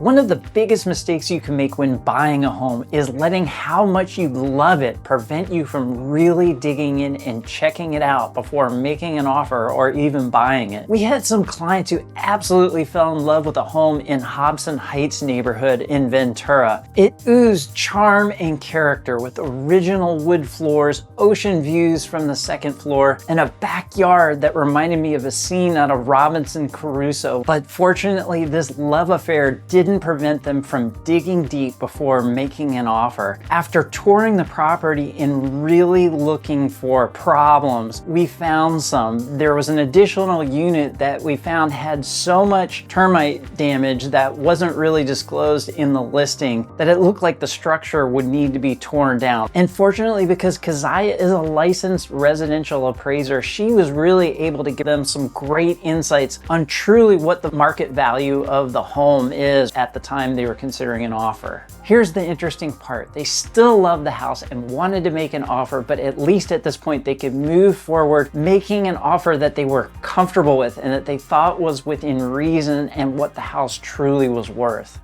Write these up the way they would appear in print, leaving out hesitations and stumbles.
One of the biggest mistakes you can make when buying a home is letting how much you love it prevent you from really digging in and checking it out before making an offer or even buying it. We had some clients who absolutely fell in love with a home in Hobson Heights neighborhood in Ventura. It oozed charm and character with original wood floors, ocean views from the second floor, and a backyard that reminded me of a scene out of Robinson Crusoe. But fortunately, this love affair didn't prevent them from digging deep before making an offer. After touring the property and really looking for problems, we found some. There was an additional unit that we found had so much termite damage that wasn't really disclosed in the listing that it looked like the structure would need to be torn down. And fortunately, because Keziah is a licensed residential appraiser, she was really able to give them some great insights on truly what the market value of the home is at the time they were considering an offer. Here's the interesting part. They still loved the house and wanted to make an offer, but at least at this point they could move forward making an offer that they were comfortable with and that they thought was within reason and what the house truly was worth.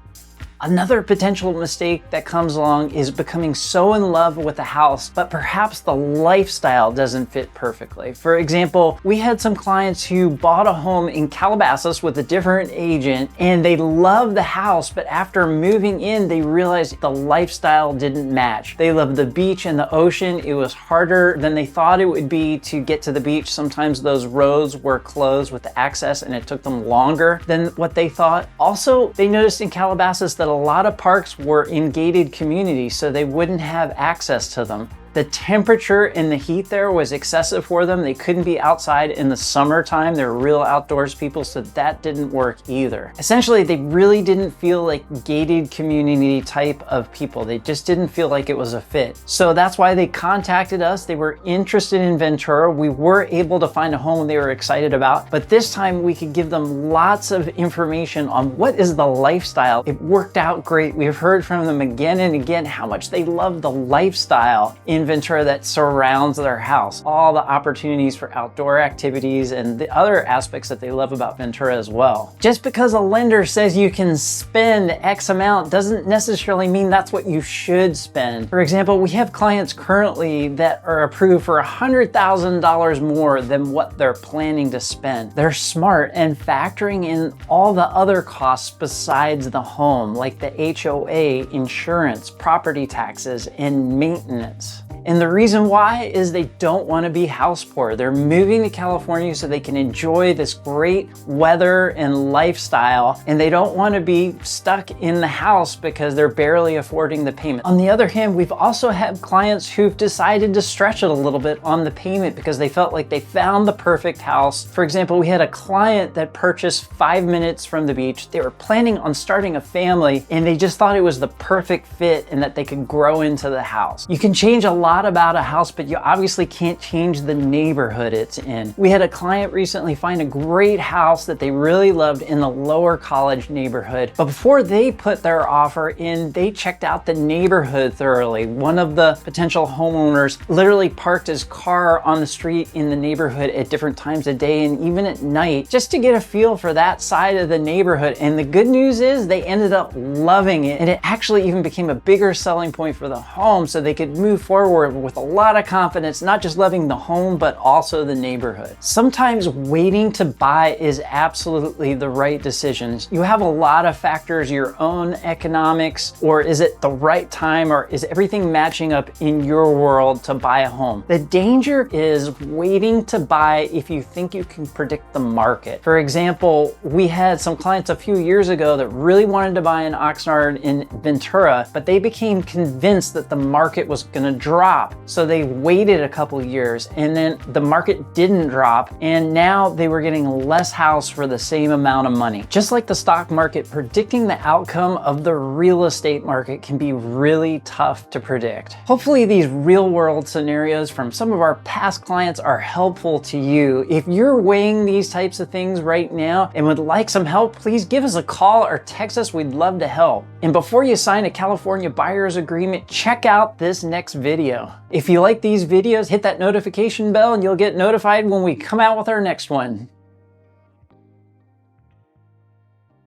Another potential mistake that comes along is becoming so in love with the house, but perhaps the lifestyle doesn't fit perfectly. For example, we had some clients who bought a home in Calabasas with a different agent and they loved the house, but after moving in, they realized the lifestyle didn't match. They loved the beach and the ocean. It was harder than they thought it would be to get to the beach. Sometimes those roads were closed with the access and it took them longer than what they thought. Also, they noticed in Calabasas that a lot of parks were in gated communities, so they wouldn't have access to them. The temperature and the heat there was excessive for them. They couldn't be outside in the summertime. They're real outdoors people, so that didn't work either. Essentially, they really didn't feel like gated community type of people. They just didn't feel like it was a fit. So that's why they contacted us. They were interested in Ventura. We were able to find a home they were excited about, but this time we could give them lots of information on what is the lifestyle. It worked out great. We've heard from them again and again how much they love the lifestyle in Ventura that surrounds their house, all the opportunities for outdoor activities and the other aspects that they love about Ventura as well. Just because a lender says you can spend X amount doesn't necessarily mean that's what you should spend. For example, we have clients currently that are approved for $100,000 more than what they're planning to spend. They're smart and factoring in all the other costs besides the home, like the HOA, insurance, property taxes, and maintenance. And the reason why is they don't want to be house poor. They're moving to California so they can enjoy this great weather and lifestyle, and they don't want to be stuck in the house because they're barely affording the payment. On the other hand, we've also had clients who've decided to stretch it a little bit on the payment because they felt like they found the perfect house. For example, we had a client that purchased 5 minutes from the beach. They were planning on starting a family and they just thought it was the perfect fit and that they could grow into the house. You can change a lot about a house, but you obviously can't change the neighborhood it's in. We had a client recently find a great house that they really loved in the Lower College neighborhood, but before they put their offer in, they checked out the neighborhood thoroughly. One of the potential homeowners literally parked his car on the street in the neighborhood at different times of day and even at night just to get a feel for that side of the neighborhood. And the good news is they ended up loving it, and it actually even became a bigger selling point for the home so they could move forward with a lot of confidence, not just loving the home, but also the neighborhood. Sometimes waiting to buy is absolutely the right decision. You have a lot of factors, your own economics, or is it the right time, or is everything matching up in your world to buy a home? The danger is waiting to buy if you think you can predict the market. For example, we had some clients a few years ago that really wanted to buy an Oxnard in Ventura, but they became convinced that the market was going to drop. So they waited a couple years and then the market didn't drop, and now they were getting less house for the same amount of money. Just like the stock market, predicting the outcome of the real estate market can be really tough to predict. Hopefully these real world scenarios from some of our past clients are helpful to you. If you're weighing these types of things right now and would like some help, please give us a call or text us. We'd love to help. And before you sign a California buyer's agreement, check out this next video. If you like these videos, hit that notification bell and you'll get notified when we come out with our next one.